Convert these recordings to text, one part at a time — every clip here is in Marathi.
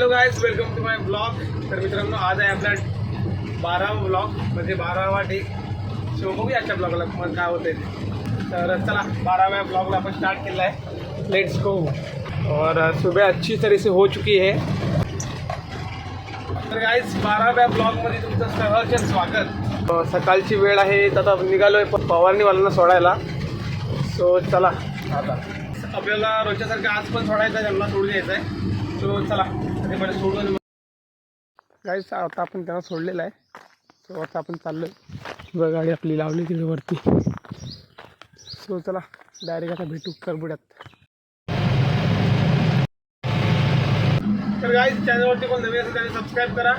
Guys, welcome to my blog. तर मित्रांनो, आज आहे आपला 12वा ब्लॉग, म्हणजे 12वा डे. सो बघूया आजच्या ब्लॉगला मग काय होते. तर चला, 12व्या ब्लॉगला आपण स्टार्ट केला आहे. Let's go. और सुबह अच्छी तरह से हो चुकी है. तर गाइस, 12व्या ब्लॉगमध्ये तुमचं सहर्ष स्वागत. सकाळची वेळ आहे, आता निघालोय फवारणीवाल्यांना सोडायला. सो चला, आता आपल्याला रोजच्यासारखं आज पण सोडायचं आहे, त्यांना सोडून यायचं आहे. सो चला, ते पण सोडून गाईस आता आपण त्यांना सोडलेलं आहे. सो आता आपण चाललो आहे, गाडी आपली लावली तिथे वरती. सो चला, डायरेक्ट आता भेटू करबुड्यात. तर गाईस, चॅनलवरती कोण नवीन असेल त्याने सबस्क्राईब करा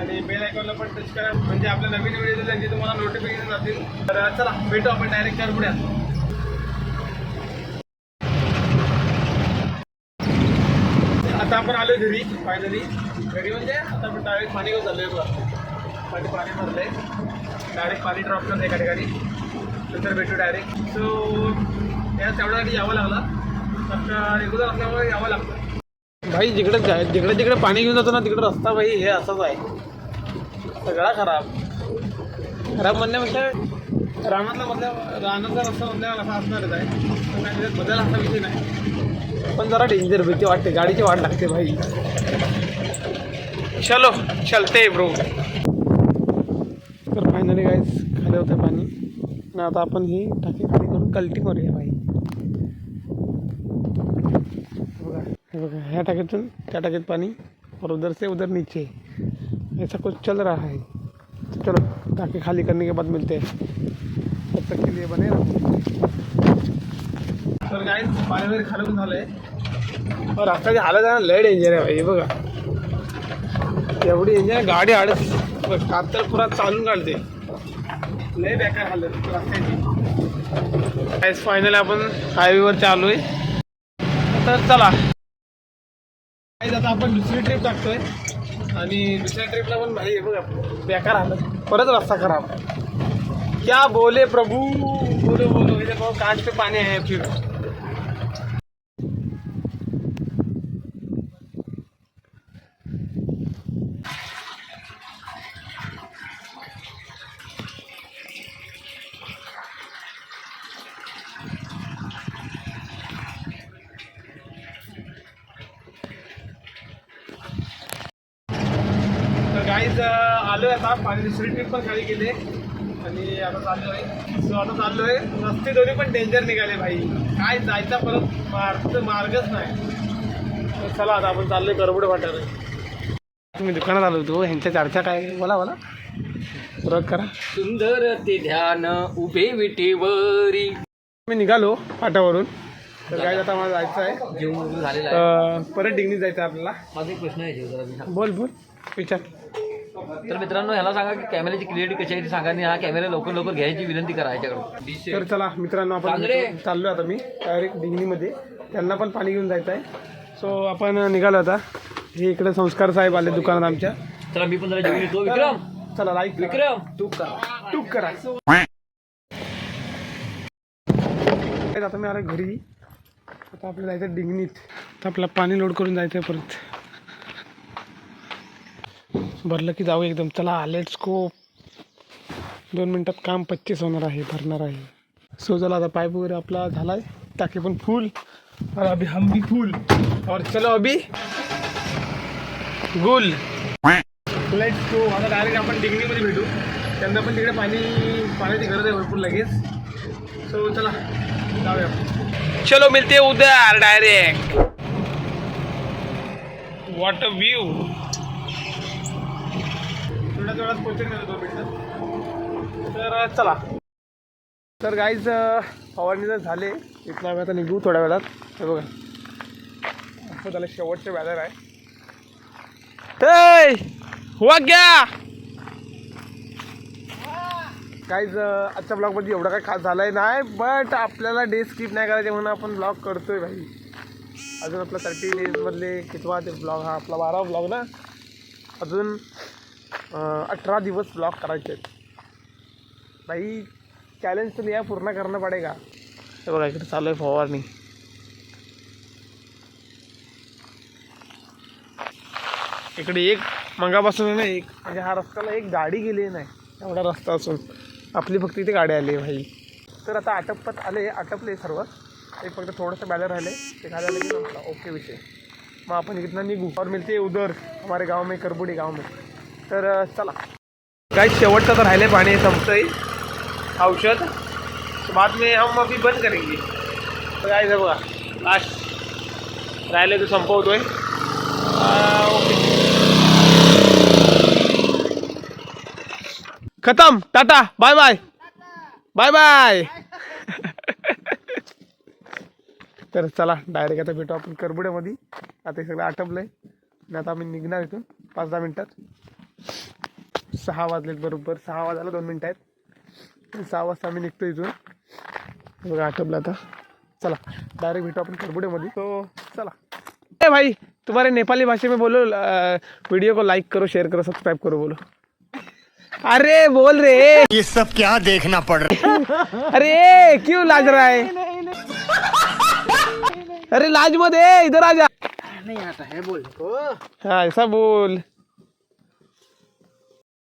आणि बेल आयकॉनला पण टच करा, म्हणजे आपल्या नवीन व्हिडिओ त्यांचे तुम्हाला नोटिफिकेशन जातील. तर चला, भेटू आपण डायरेक्ट करबुड्यात. आता आपण आलो घरी, फायनली घरी. म्हणजे आता आपण डायरेक्ट पाणी घेऊन चाललो आहे. पाणी भरलं आहे, डायरेक्ट पाणी ड्रॉप करतं एका ठिकाणी, नंतर भेटू डायरेक्ट. सो या तेवढ्यासाठी यावं लागलं, तर रेग्युलर असल्यामुळे यावं लागतं. भाई जिकडे पाणी घेऊन जातो ना, तिकडे रस्ता भाई हे असाच आहे, सगळा खराब म्हणण्यापेक्षा रानातला रस्ता म्हटल्यावर असा असणारच आहे. तर काय बदल असा विषय नाही, पण जरा डेंजर भीती वाटते, गाडीची वाट लागते भाई. चलो चलते ब्रो. तर फायनली गाईज खाली होतं पाणी, आणि आता आपण ही टाकी खाली करून कल्टी करूया भाई. हे बघा, ह्या टाकीतून त्या टाकीत पाणी और उधर से उधर नीचे, ऐसा कुछ चल रहा है. तो चलो, टाकी खाली करने के बाद मिलते हैं, तब तक के लिए बने रहो. तर गाईज पाणी वगैरे खालून झालं आहे, और रस्त्याची हालत आहे ना, लय डेंजर आहे भाई. बघा एवढी डेंजर, गाडी कातर पुरा चालून काढते, लय बेकार हालत रस्त्याची. गाईज फायनली आपण हायवेवर चालू आहे. तर चला गाईज, आता आपण दुसरी ट्रिप टाकतोय, आणि दुसऱ्या ट्रिपला पण भाई बघा बेकार हालत, परत रस्ता खराब. क्या बोले प्रभू, बोलो इधर बहुत कांच पे पानी है. फिर गाईज आलो आहे आता, पाणी दुसरी ट्रिप पण खाली गेले, आणि आता चाललो आहे. रस्ते दोन्ही पण डेंजर निघाले भाई, काय जायचा परत मार्गच नाही. तर चला, आता आपण चाललोय करबुड वाटायला. तुम्ही दुकानात आलो होतो, ह्यांच्या चर्चा काय, बोला सुरुवात करा. सुंदर ते ध्यान उभे विटेवरी. मी निघालो फाटावरून. तर काय आता मला जायचं आहे, जेवण झालेलं आहे, परत डिग्नी जायचं आहे आपल्याला. माझा एक प्रश्न आहे, बोल विचार. तर मित्रांनो, ह्याला सांगा की कॅमेऱ्याची क्लिअरिटी कशी आहे ती सांगा, आणि हा कॅमेरा लवकर घ्यायची विनंती करा ह्याच्याकडून. तर चला मित्रांनो, आपण चाललो आता मी डायरेक्ट डिग्नीमध्ये, त्यांना पण पाणी घेऊन जायचं आहे. सो आपण निघालो आता. हे इकडे संस्कार साहेब आले दुकानात आमच्या. चला, मी पण जरा जेवण येतो. विक्रम, चला लाईक विक्रम टूक करा. आता मी आलो घरी. आता आपल्याला जायचं डिग्नीत. आता आपल्याला पाणी लोड करून जायचं आहे परत. भरलं की जाऊ एकदम. चला लेट्स गो. 2 मिनटात काम 25 होणार आहे, भरणार आहे. सो चला, आता पाईप वगैरे आपला झाला आहे, टाकी पण फुल, और अभी हम भी फुल, और चलो अभी गुल. Let's go. आता डायरेक्ट आपण डिग्नीमध्ये भेटू, त्यांना पण तिकडे पाण्याची गरज आहे भरपूर लगेच. सो चला जाऊया. चलो मिलते उधर डायरेक्ट. What a view. थोड्याच पोहोचून गेलो 2 मिनिटात. तर चला. तर गाईज फवारणी जर झाले, इथला आम्ही आता निघू थोड्या वेळात. हे बघा, असं झालं, शेवटचे बॅनर आहे. हुआ क्या गाईज, आजच्या ब्लॉगमध्ये एवढा काय खास झालं आहे नाही, बट आपल्याला डे स्किप नाही करायचे म्हणून आपण ब्लॉग करतोय भाई. अजून आपला 30 डेजमधले कितवा ते ब्लॉग, हा आपला 12वा ब्लॉग ना. अजून 18 दिवस ब्लॉग करायचे आहेत भाई. चॅलेंज तो लिया, पूर्ण करणं पडेगा. हे बघा, इकडे चालू आहे फवारणी. इकडे एक मंगापासून आहे ना, एक म्हणजे हा रस्त्याला एक गाडी गेली नाही एवढा रस्ता असून आपली फक्त इथे गाडी आली भाई. तर आता आटपले सर्व. एक फक्त थोडंसं बॅलर राहिले ते खाली आलं की नंतर ओके विषय. मग आपण इथनं निघू और मिलते उधर हमारे गाव में करबुडी गाव में. तर चला काय शेवटचं तर राहिले पाणी संपतंय औषध. बाद में हम अभी बंद करेंगे. तर काय बघा लास्ट राहिले तो संपवतोय. ओके खतम. Tata bye bye bye bye. तर चला डायरेक्ट आता भेटू आपण करबुड्यामध्ये. आता हे सगळं आटपलंय आणि आता आम्ही निघणार इथून 5-10 मिनिटात. 6 वाजलेत बरोबर. 6 वाजायला 2 मिनिटं आहेत. 6 वाजता आम्ही निघतो इथून. बघा आटपलं आता. चला डायरेक्ट भेटू आपण करबुड्यामध्ये. तो चला. ए भाई तुम्हारे नेपाली भाषा में बोलो. वीडियो को लाइक करो, शेयर करो, सब्सक्राइब करो बोलो. अरे बोल रे. ये सब क्या देखना पड़ रहा है. अरे क्यों लाज रहा है. अरे लाज मत है, इधर आ जा. नहीं आता है बोल को. हाँ ऐसा बोल.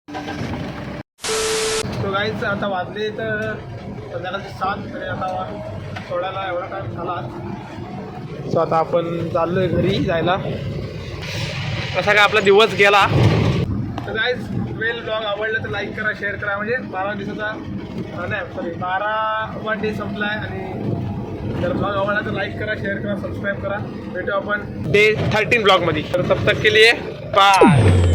तो गाईच आता वाजले तर संध्याकाळचे 7 तरी आता सोडायला एवढा टाइम झाला. सो आता आपण चाललोय घरी जायला. कसा काय आपला दिवस गेला. तर गाईज वेल ब्लॉग आवडला तर लाईक करा, शेअर करा. म्हणजे 12 दिवसाचा नाही सॉरी 12वा डे संपला आहे. आणि जर ब्लॉग आवडला तर लाईक करा, शेअर करा, सबस्क्राईब करा. भेटू आपण डे 13 ब्लॉगमध्ये. तर तब तक के लिए बाय.